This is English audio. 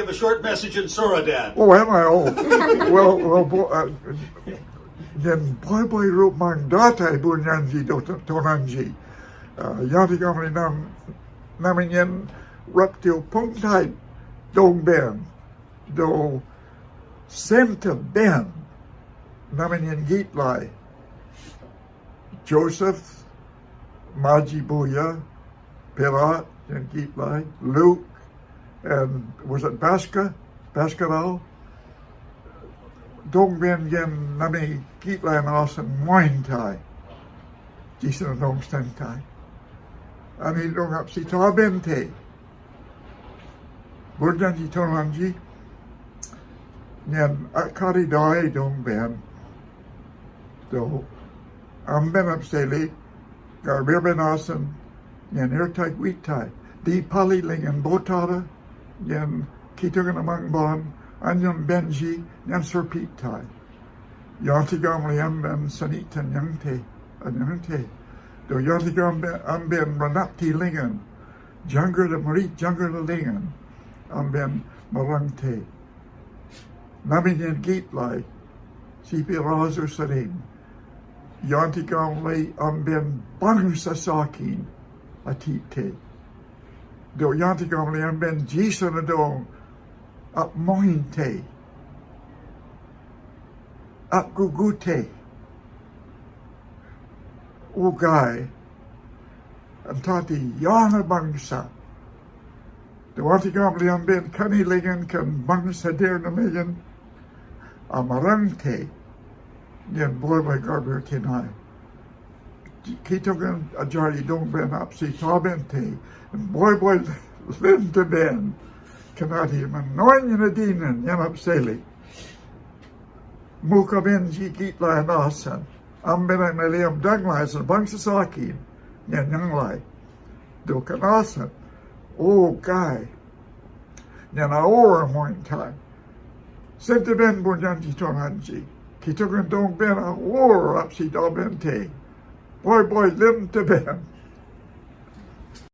give a short message in soura, Dad. Oh, am I? Oh, yan boy root mang data bunyanji tonanji. Yati kamli namin yan reptile pung type dong ben do senta ben namin yan gitlay. Joseph Majibuya Pirat yan gitlay. Luke and was it Baskerville? Dong ben yan nami gitlay na asan moin tai. Jisen dong sten tai. Ani dong up si tabente. Burjanji tonanji. Nyan akari dai dong ben. Do am ben up seli. Gar ben asan. Nyan airtight wheat tie. Di pali lingen botara. Nyan kitugan amang bon. Anyan benji. Nyan serpit tie. Yantigam liam ben sanitan yangte. Anyangte. Do yantigam am ben ranapti lingen. Jungle de marit jungle de lingen. Am ben marangte. Namin yan gitlay. Sipi razo sarin. Yantigam li am ben bang sasakin. Atite. Do yantigam li am ben jisan adong. Up mointe. Up gugute. Ugay. Antati yana bangsa. De watigam liam ben kanilingan kan bangsa der namigan. Amarante. Yan boy by garber kinai. Kitogan ajari dong ben apsi tabente. And boy lim to ben. Kanati man noin yan adinan yan apseli. Muka ben ji gitla nasan. Am ben ang naliam daglay sa bangsa sakin. Yan yanglay. Do kanasan. Oh, guy. Yan aora moin time. Sente ben bunyanji tonanji. Kitogan dong ben aora apsi dabente. Boy lim to ben.